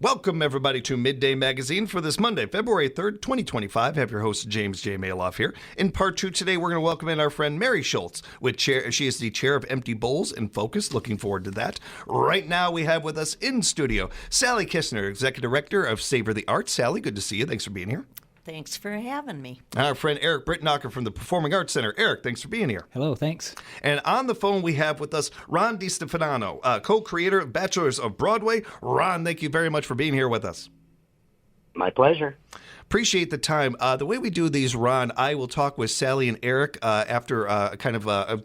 Welcome, everybody, to Midday Magazine for this Monday, February 3rd, 2025. I have your host, James J. Maloff here. In part two today, we're going to welcome in our friend Mary Schultz. She is the chair of Empty Bowls and Focus. Looking forward to that. Right now, we have with us in studio Sally Kistner, Executive Director of Savor the Arts. Sally, good to see you. Thanks for being here. Thanks for having me. Our friend Eric Brittnacher from the Performing Arts Center. Eric, thanks for being here. Hello, thanks. And on the phone, we have with us Ron DiStefano, co-creator of Bachelors of Broadway. Ron, thank you very much for being here with us. My pleasure. Appreciate the time. The way we do these, Ron, I will talk with Sally and Eric after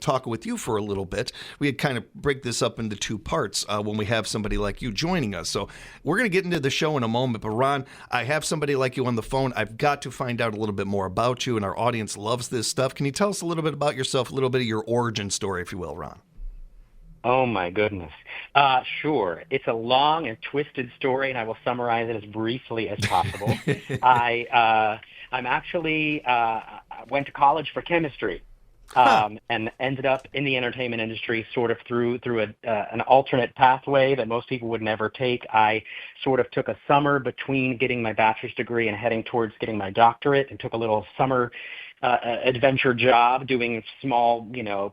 talking with you for a little bit. We kind of break this up into two parts when we have somebody like you joining us. So we're going to get into the show in a moment. But, Ron, I have somebody like you on the phone. I've got to find out a little bit more about you, and our audience loves this stuff. Can you tell us a little bit about yourself, a little bit of your origin story, if you will, Ron? Oh, my goodness. Sure. It's a long and twisted story, and I will summarize it as briefly as possible. I'm actually went to college for chemistry and ended up in the entertainment industry sort of through an alternate pathway that most people would never take. I sort of took a summer between getting my bachelor's degree and heading towards getting my doctorate, and took a little summer adventure job doing small,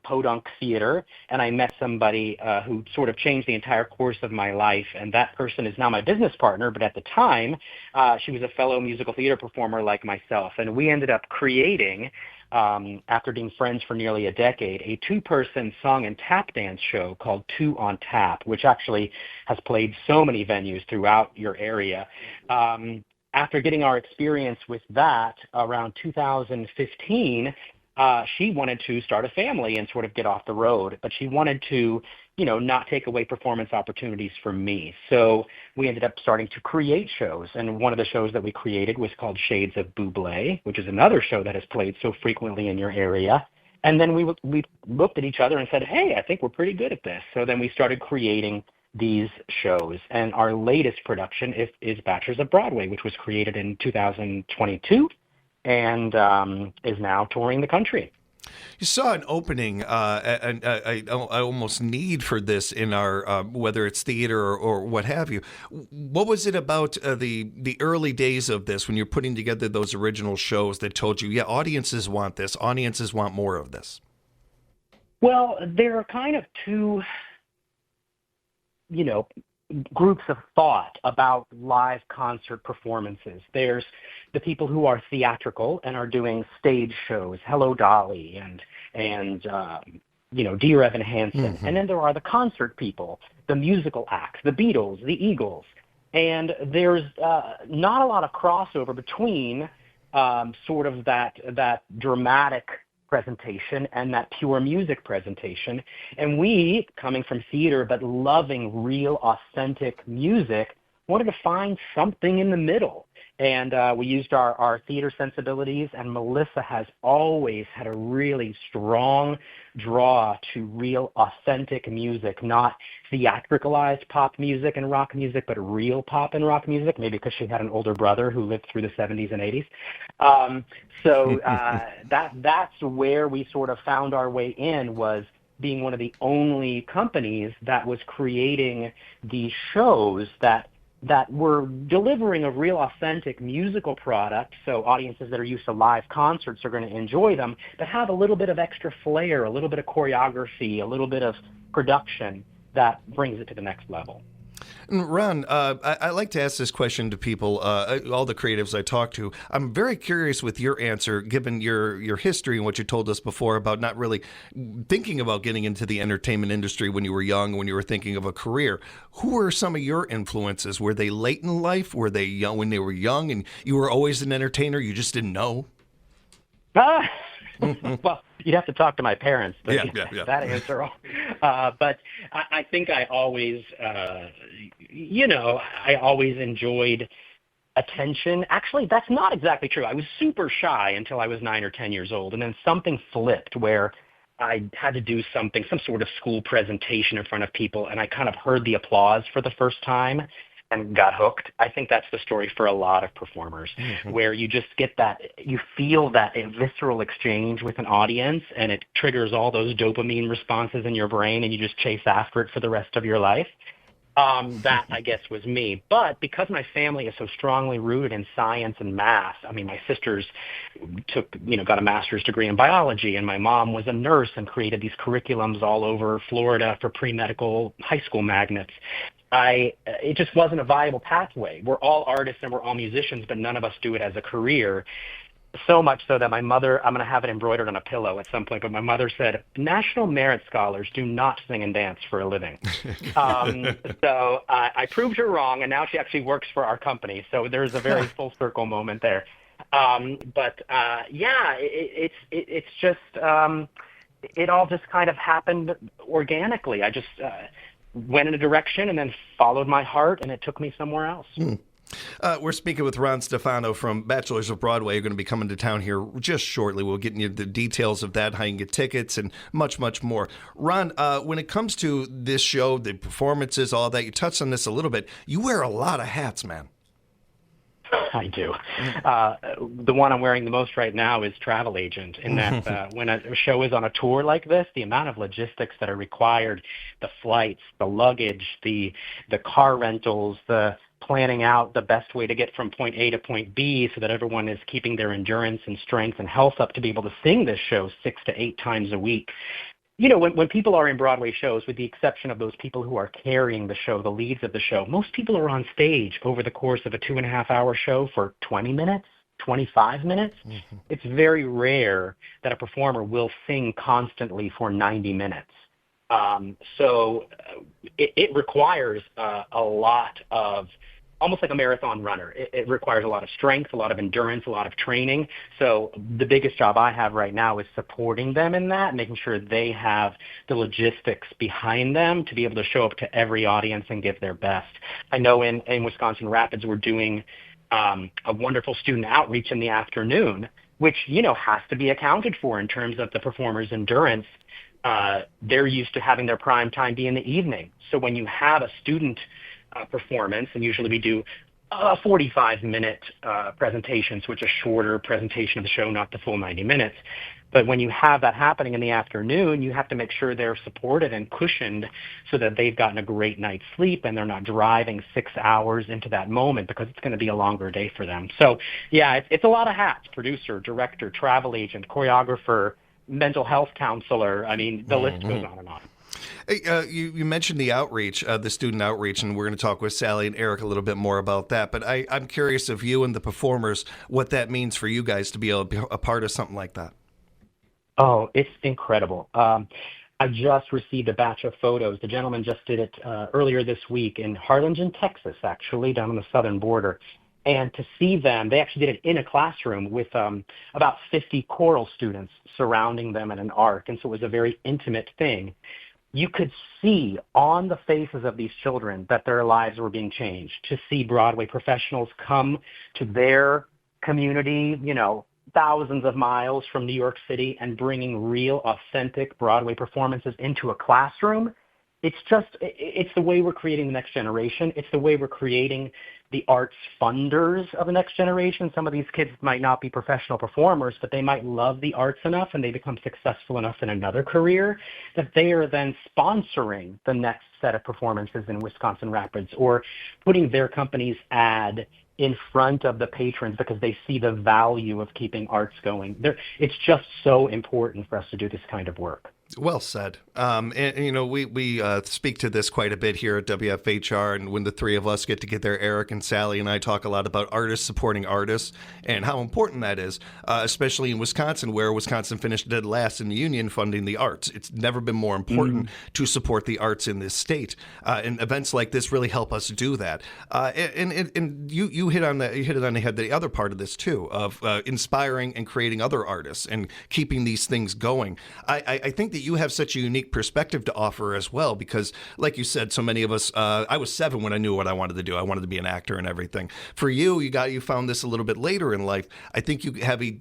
podunk theater, and I met somebody who sort of changed the entire course of my life, and that person is now my business partner, but at the time, she was a fellow musical theater performer like myself, and we ended up creating, after being friends for nearly a decade, a two-person song and tap dance show called Two on Tap, which actually has played so many venues throughout your area. After getting our experience with that around 2015, she wanted to start a family and sort of get off the road, but she wanted to, not take away performance opportunities from me. So we ended up starting to create shows, and one of the shows that we created was called Shades of Bublé, which is another show that has played so frequently in your area. And then we looked at each other and said, hey, I think we're pretty good at this. So then we started creating these shows, and our latest production is Bachelors of Broadway, which was created in 2022 and is now touring the country. You saw an opening, and I almost need for this in our, whether it's theater or what have you. What was it about the early days of this, when you're putting together those original shows, that told you, yeah, audiences want this, audiences want more of this? Well, there are kind of two groups of thought about live concert performances. There's the people who are theatrical and are doing stage shows, Hello Dolly and Dear Evan Hansen. Mm-hmm. And then there are the concert people, the musical acts, the Beatles, the Eagles. And there's not a lot of crossover between sort of that dramatic presentation and that pure music presentation. And we, coming from theater but loving real authentic music, wanted to find something in the middle. And we used our theater sensibilities, and Melissa has always had a really strong draw to real authentic music, not theatricalized pop music and rock music, but real pop and rock music, maybe because she had an older brother who lived through the 70s and 80s. That's where we sort of found our way in, was being one of the only companies that was creating these shows that were delivering a real authentic musical product, so audiences that are used to live concerts are going to enjoy them, but have a little bit of extra flair, a little bit of choreography, a little bit of production that brings it to the next level. Ron, I like to ask this question to people, all the creatives I talk to. I'm very curious with your answer, given your history and what you told us before about not really thinking about getting into the entertainment industry when you were young, when you were thinking of a career. Who were some of your influences? Were they late in life? Were they young when they were young and you were always an entertainer, you just didn't know? Well, you'd have to talk to my parents to get that answer. But I think I always, I always enjoyed attention. Actually, that's not exactly true. I was super shy until I was 9 or 10 years old, and then something flipped where I had to do some sort of school presentation in front of people, and I kind of heard the applause for the first time and got hooked. I think that's the story for a lot of performers, where you just get that, you feel that visceral exchange with an audience, and it triggers all those dopamine responses in your brain, and you just chase after it for the rest of your life. That, I guess, was me. But because my family is so strongly rooted in science and math, I mean, my sisters got a master's degree in biology, and my mom was a nurse and created these curriculums all over Florida for pre-medical high school magnets. It just wasn't a viable pathway. We're all artists and we're all musicians, but none of us do it as a career. So much so that my mother, I'm going to have it embroidered on a pillow at some point, but my mother said, National Merit Scholars do not sing and dance for a living. So I proved her wrong, and now she actually works for our company. So there's a very full circle moment there. It's just, it all just kind of happened organically. I just went in a direction and then followed my heart, and it took me somewhere else. We're speaking with Ron Stefano from Bachelors of Broadway. You're going to be coming to town here just shortly. We'll get into the details of that, how you can get tickets, and much, much more. Ron, when it comes to this show, the performances, all that, you touched on this a little bit. You wear a lot of hats, man. I do. The one I'm wearing the most right now is travel agent, in that when a show is on a tour like this, the amount of logistics that are required, the flights, the luggage, the car rentals, the planning out the best way to get from point A to point B so that everyone is keeping their endurance and strength and health up to be able to sing this show 6 to 8 times a week. When people are in Broadway shows, with the exception of those people who are carrying the show, the leads of the show, most people are on stage over the course of a 2.5-hour show for 20 minutes, 25 minutes. Mm-hmm. It's very rare that a performer will sing constantly for 90 minutes. So it requires a lot of, almost like a marathon runner. It requires a lot of strength, a lot of endurance, a lot of training. So the biggest job I have right now is supporting them in that, making sure they have the logistics behind them to be able to show up to every audience and give their best. I know in Wisconsin Rapids, we're doing a wonderful student outreach in the afternoon, which, has to be accounted for in terms of the performer's endurance. They're used to having their prime time be in the evening. So when you have a student performance, and usually we do a 45-minute presentation, so it's a shorter presentation of the show, not the full 90 minutes. But when you have that happening in the afternoon, you have to make sure they're supported and cushioned so that they've gotten a great night's sleep and they're not driving 6 hours into that moment, because it's going to be a longer day for them. So, yeah, it's a lot of hats: producer, director, travel agent, choreographer, mental health counselor. I mean, the list goes on and on. Hey, you mentioned the outreach, the student outreach, and we're going to talk with Sally and Eric a little bit more about that. But I'm curious of you and the performers, what that means for you guys to be able to be a part of something like that. Oh, it's incredible. I just received a batch of photos. The gentleman just did it earlier this week in Harlingen, Texas, actually, down on the southern border. And to see them, they actually did it in a classroom with about 50 choral students surrounding them in an arc. And so it was a very intimate thing. You could see on the faces of these children that their lives were being changed. To see Broadway professionals come to their community, thousands of miles from New York City, and bringing real, authentic Broadway performances into a classroom. It's the way we're creating the next generation. It's the way we're creating the arts funders of the next generation. Some of these kids might not be professional performers, but they might love the arts enough and they become successful enough in another career that they are then sponsoring the next set of performances in Wisconsin Rapids, or putting their company's ad in front of the patrons because they see the value of keeping arts going. It's just so important for us to do this kind of work. Well said. We speak to this quite a bit here at WFHR, and when the three of us get together, Eric and Sally and I talk a lot about artists supporting artists and how important that is, especially in Wisconsin, where Wisconsin finished dead last in the union funding the arts. It's never been more important to support the arts in this state, and events like this really help us do that. And you hit it on the head. The other part of this too, of inspiring and creating other artists and keeping these things going. I think that you have such a unique perspective to offer as well, because like you said, so many of us, I was 7 when I knew what I wanted to do. I wanted to be an actor and everything. For you, you found this a little bit later in life. I think you have a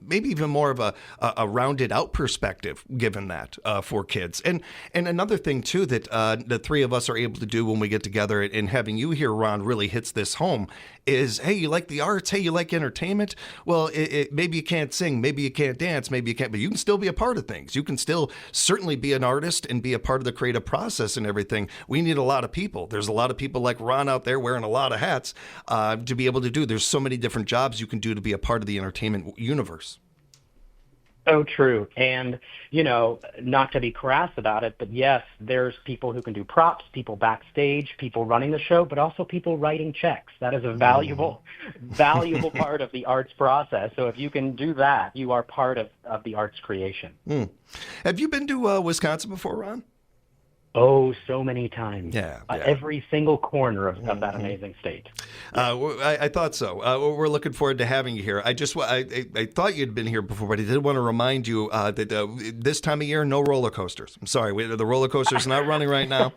maybe even more of a rounded out perspective given that for kids. And another thing too that the three of us are able to do when we get together, and having you here, Ron, really hits this home, is, hey, you like the arts? Hey, you like entertainment? Well, maybe you can't sing, maybe you can't dance, maybe you can't, but you can still be a part of things. You can can still certainly be an artist and be a part of the creative process and everything. We need a lot of people. There's a lot of people like Ron out there wearing a lot of hats to be able to do. There's so many different jobs you can do to be a part of the entertainment universe. So true. And, not to be crass about it, but yes, there's people who can do props, people backstage, people running the show, but also people writing checks. That is a valuable part of the arts process. So if you can do that, you are part of the arts creation. Have you been to Wisconsin before, Ron? Oh, so many times. Yeah. Every single corner of that amazing state. I thought so. We're looking forward to having you here. I thought you'd been here before, but I did want to remind you that this time of year, no roller coasters. I'm sorry, the roller coaster's not running right now.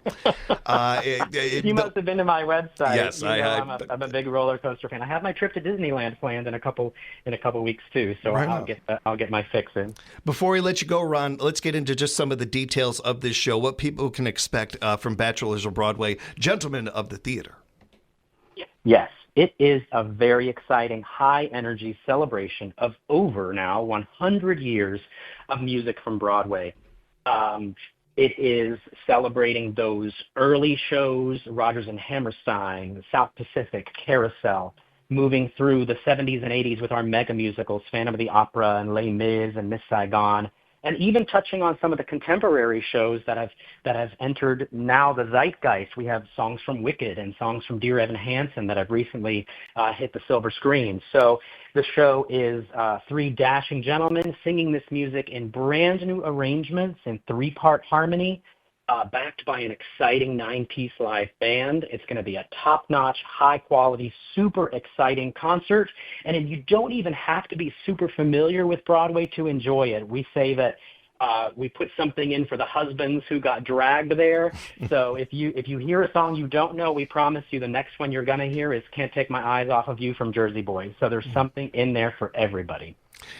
You must have been to my website. Yes, I'm a big roller coaster fan. I have my trip to Disneyland planned in a couple weeks too, so right I'll get my fix in. Before we let you go, Ron, let's get into just some of the details of this show. What people can expect from Bachelors of Broadway, Gentlemen of the Theater. Yes, it is a very exciting, high-energy celebration of over now 100 years of music from Broadway. It is celebrating those early shows, Rodgers and Hammerstein, South Pacific, Carousel, moving through the 70s and 80s with our mega musicals, Phantom of the Opera and Les Mis and Miss Saigon, and even touching on some of the contemporary shows that have entered now the zeitgeist. We have songs from Wicked and songs from Dear Evan Hansen that have recently hit the silver screen. So the show is three dashing gentlemen singing this music in brand new arrangements in three-part harmony, backed by an exciting 9-piece live band. It's going to be a top-notch, high-quality, super exciting concert. And you don't even have to be super familiar with Broadway to enjoy it. We say that we put something in for the husbands who got dragged there. So if you hear a song you don't know, we promise you the next one you're going to hear is Can't Take My Eyes Off of You from Jersey Boys. So there's something in there for everybody.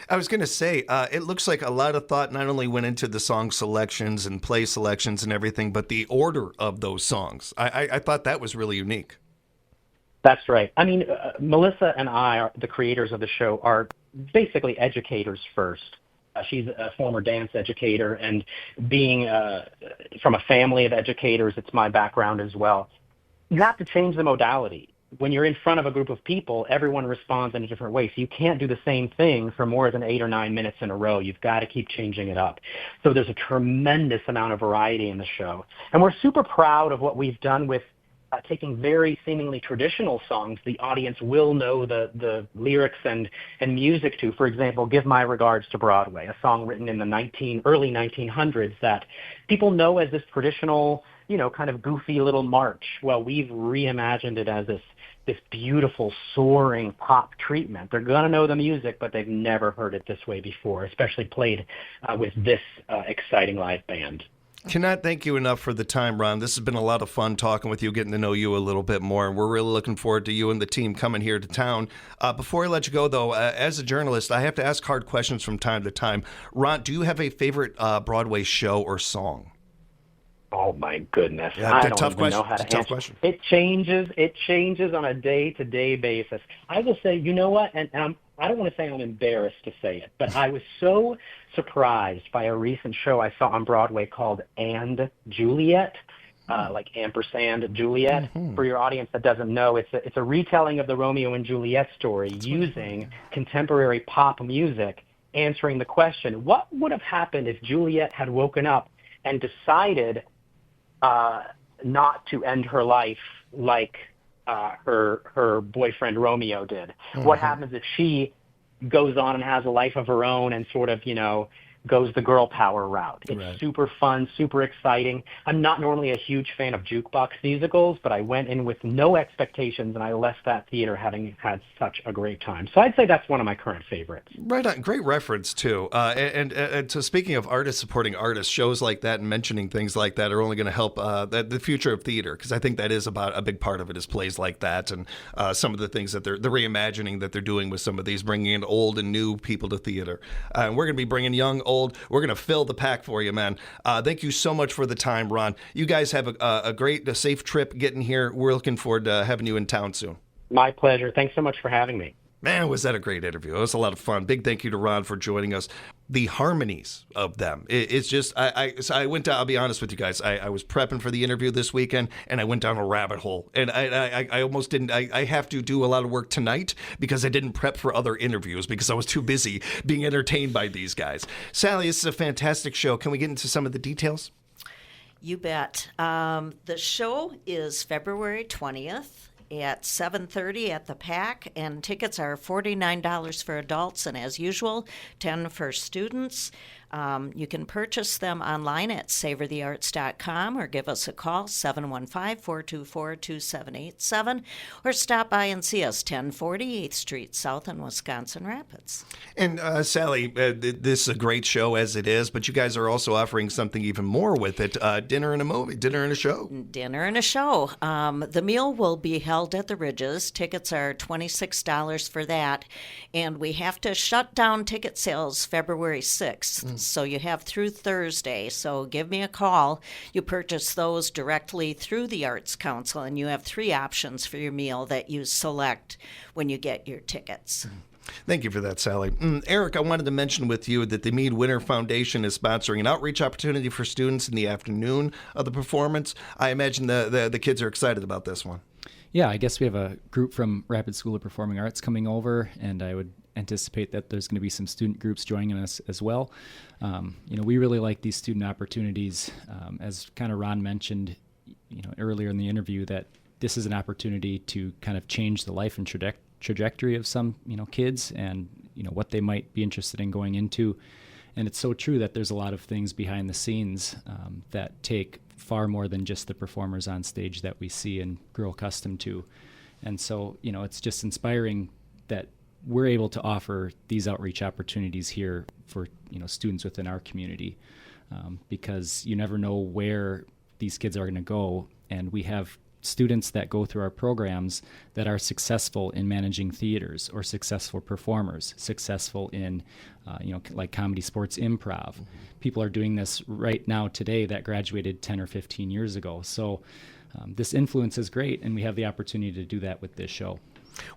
I was going to say, it looks like a lot of thought not only went into the song selections and play selections and everything, but the order of those songs. I thought that was really unique. That's right. I mean, Melissa and I, the creators of the show, are basically educators first. She's a former dance educator, and being from a family of educators, it's my background as well. You have to change the modality. When you're in front of a group of people, everyone responds in a different way. So you can't do the same thing for more than 8 or 9 minutes in a row. You've got to keep changing it up. So there's a tremendous amount of variety in the show. And we're super proud of what we've done with taking very seemingly traditional songs the audience will know the lyrics and music to. For example, Give My Regards to Broadway, a song written in the early 1900s that people know as this traditional, kind of goofy little march. Well, we've reimagined it as this beautiful, soaring pop treatment. They're going to know the music, but they've never heard it this way before, especially played with this exciting live band. Cannot thank you enough for the time, Ron. This has been a lot of fun talking with you, getting to know you a little bit more, and we're really looking forward to you and the team coming here to town. Before I let you go, though, as a journalist, I have to ask hard questions from time to time. Ron, do you have a favorite Broadway show or song? Oh my goodness! Yeah, I don't even know how to answer. Tough question. It changes on a day-to-day basis. I will say, you know what? And I don't want to say I'm embarrassed to say it, but I was so surprised by a recent show I saw on Broadway called And Juliet, like ampersand Juliet. Mm-hmm. For your audience that doesn't know, it's a retelling of the Romeo and Juliet story using contemporary pop music, answering the question, what would have happened if Juliet had woken up and decided not to end her life like her boyfriend Romeo did? Mm-hmm. What happens if she goes on and has a life of her own and sort of, goes the girl power route? It's right. Super fun, super exciting. I'm not normally a huge fan of jukebox musicals, but I went in with no expectations, and I left that theater having had such a great time. So I'd say that's one of my current favorites. Right on. Great reference, too. And so speaking of artists supporting artists, shows like that and mentioning things like that are only going to help the future of theater, because I think that is about a big part of it is plays like that and some of the things that the reimagining that they're doing with some of these, bringing in old and new people to theater. And we're going to be bringing young, old. We're going to fill the pack for you, man. Thank you so much for the time, Ron. You guys have a great, safe trip getting here. We're looking forward to having you in town soon. My pleasure. Thanks so much for having me. Man, was that a great interview. It was a lot of fun. Big thank you to Ron for joining us. The harmonies of them. It's just, so I went down, I'll be honest with you guys, I was prepping for the interview this weekend, and I went down a rabbit hole. And I almost didn't, I have to do a lot of work tonight because I didn't prep for other interviews because I was too busy being entertained by these guys. Sally, this is a fantastic show. Can we get into some of the details? You bet. The show is February 20th at 7:30 at the PAC, and tickets are $49 for adults, and as usual, $10 for students. You can purchase them online at savorthearts.com or give us a call, 715-424-2787, or stop by and see us, 1040 8th Street South in Wisconsin Rapids. And Sally, this is a great show as it is, but you guys are also offering something even more with it, dinner and a movie, dinner and a show. Dinner and a show. The meal will be held at the Ridges. Tickets are $26 for that, and we have to shut down ticket sales February 6th. So you have through Thursday. So give me a call. You purchase those directly through the Arts Council, and you have 3 options for your meal that you select when you get your tickets. Thank you for that, Sally. Eric, I wanted to mention with you that the Mead Winter Foundation is sponsoring an outreach opportunity for students in the afternoon of the performance. I imagine the kids are excited about this one. Yeah, I guess we have a group from Rapid School of Performing Arts coming over, and I would anticipate that there's going to be some student groups joining us as well. We really like these student opportunities. As kind of Ron mentioned, earlier in the interview, that this is an opportunity to kind of change the life and trajectory of some, kids and, what they might be interested in going into. And it's so true that there's a lot of things behind the scenes that take far more than just the performers on stage that we see and grow accustomed to. And so, it's just inspiring that we're able to offer these outreach opportunities here for, students within our community, because you never know where these kids are going to go. And we have students that go through our programs that are successful in managing theaters, or successful performers, successful in, like comedy, sports, improv. People are doing this right now today that graduated 10 or 15 years ago. So this influence is great, and we have the opportunity to do that with this show.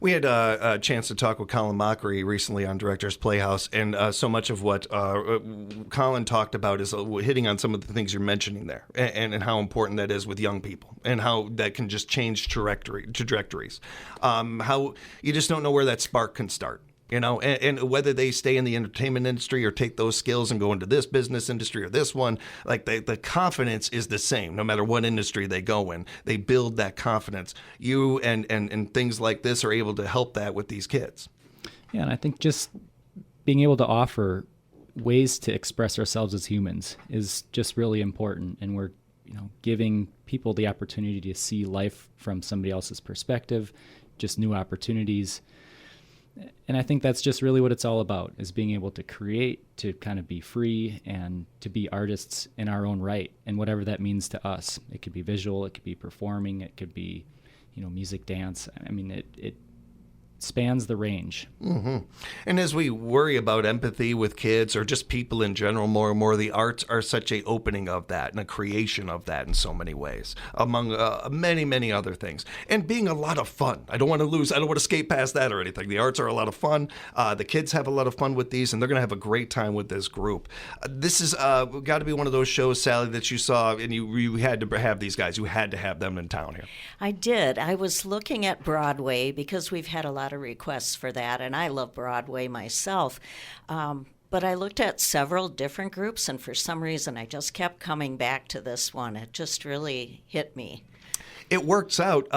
We had a chance to talk with Colin Mockery recently on Director's Playhouse, and so much of what Colin talked about is hitting on some of the things you're mentioning there, and how important that is with young people, and how that can just change trajectories. How you just don't know where that spark can start. And whether they stay in the entertainment industry or take those skills and go into this business industry or this one, like the confidence is the same no matter what industry they go in. They build that confidence. You and things like this are able to help that with these kids. Yeah, and I think just being able to offer ways to express ourselves as humans is just really important. And we're giving people the opportunity to see life from somebody else's perspective, just new opportunities. And I think that's just really what it's all about, is being able to create, to kind of be free, and to be artists in our own right, and whatever that means to us. It could be visual, it could be performing, it could be, music, dance. I mean, it spans the range. Mm-hmm. And as we worry about empathy with kids, or just people in general, more and more, the arts are such a opening of that and a creation of that in so many ways, among many, many other things. And being a lot of fun. I don't want to skate past that or anything. The arts are a lot of fun. The kids have a lot of fun with these, and they're going to have a great time with this group. This is got to be one of those shows, Sally, that you saw, and you had to have these guys. You had to have them in town here. I did. I was looking at Broadway because we've had a lot of requests for that, and I love Broadway myself. But I looked at several different groups, and for some reason I just kept coming back to this one. It just really hit me. It works out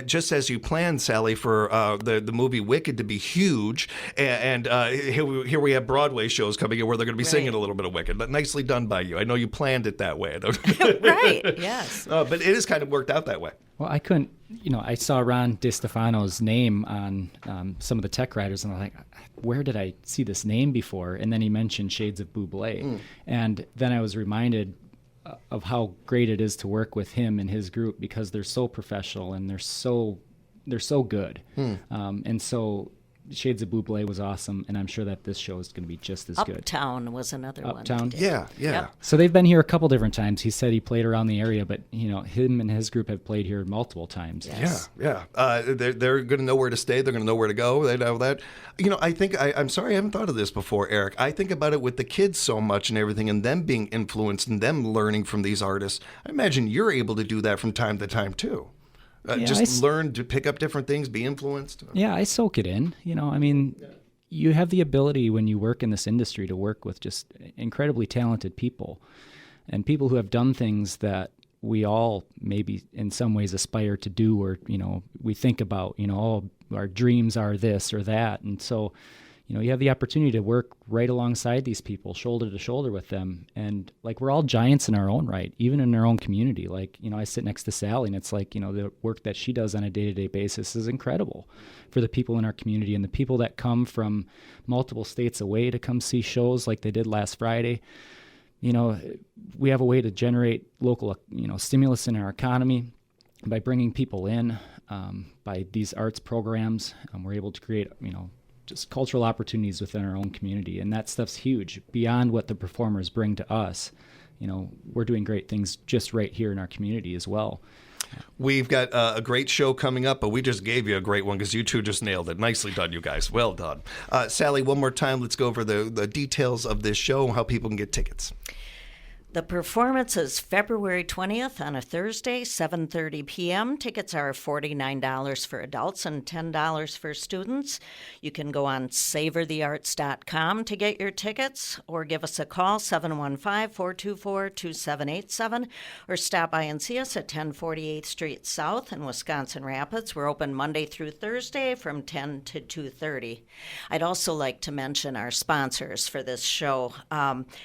just as you planned, Sally, for the movie Wicked to be huge, and here we have Broadway shows coming in where they're going to be singing a little bit of Wicked. But nicely done by you. I know you planned it that way. Right, yes. But it has kind of worked out that way. Well, I couldn't, I saw Ron DeStefano's name on some of the tech writers, and I'm like, where did I see this name before? And then he mentioned Shades of Bublé. And then I was reminded of how great it is to work with him and his group, because they're so professional and they're so good. And so Shades of Buble was awesome, and I'm sure that this show is going to be just as good. Uptown was another one. Uptown? Yeah. Yep. So they've been here a couple different times. He said he played around the area, but him and his group have played here multiple times. Yes. Yeah. They're going to know where to stay. They're going to know where to go. They know that. I think I'm sorry I haven't thought of this before, Eric. I think about it with the kids so much and everything, and them being influenced and them learning from these artists. I imagine you're able to do that from time to time too. Learn to pick up different things, be influenced. Yeah, I soak it in. You have the ability when you work in this industry to work with just incredibly talented people and people who have done things that we all maybe in some ways aspire to do, or, we think about, our dreams are this or that. And so, you have the opportunity to work right alongside these people, shoulder to shoulder with them. And we're all giants in our own right, even in our own community. I sit next to Sally, and it's the work that she does on a day-to-day basis is incredible for the people in our community and the people that come from multiple states away to come see shows like they did last Friday. We have a way to generate local, stimulus in our economy by bringing people in, by these arts programs. We're able to create, just cultural opportunities within our own community. And that stuff's huge beyond what the performers bring to us. We're doing great things just right here in our community as well. We've got a great show coming up, but we just gave you a great one because you two just nailed it. Nicely done, you guys. Well done. Sally, one more time, let's go over the details of this show and how people can get tickets. The performance is February 20th on a Thursday, 7:30 p.m. Tickets are $49 for adults and $10 for students. You can go on savorthearts.com to get your tickets, or give us a call, 715-424-2787, or stop by and see us at 1048th Street South in Wisconsin Rapids. We're open Monday through Thursday from 10 to 2:30. I'd also like to mention our sponsors for this show.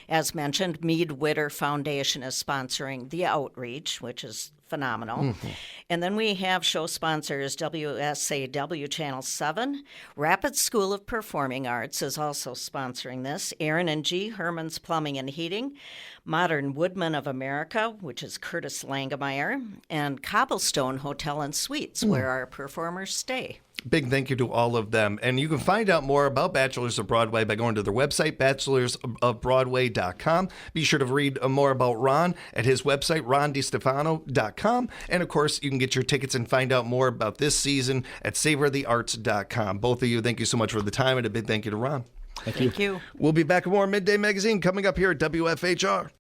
As mentioned, Mead Witter Foundation is sponsoring the outreach, which is phenomenal. Mm-hmm. And then we have show sponsors WSAW Channel 7. Rapids School of Performing Arts is also sponsoring this. Aaron and G. Herman's Plumbing and Heating. Modern Woodman of America, which is Curtis Langemeyer. And Cobblestone Hotel and Suites, where our performers stay. Big thank you to all of them. And you can find out more about Bachelors of Broadway by going to their website, bachelorsofbroadway.com. Be sure to read more about Ron at his website, rondistefano.com. And, of course, you can get your tickets and find out more about this season at savorthearts.com. Both of you, thank you so much for the time, and a big thank you to Ron. Thank you. We'll be back with more Midday Magazine coming up here at WFHR.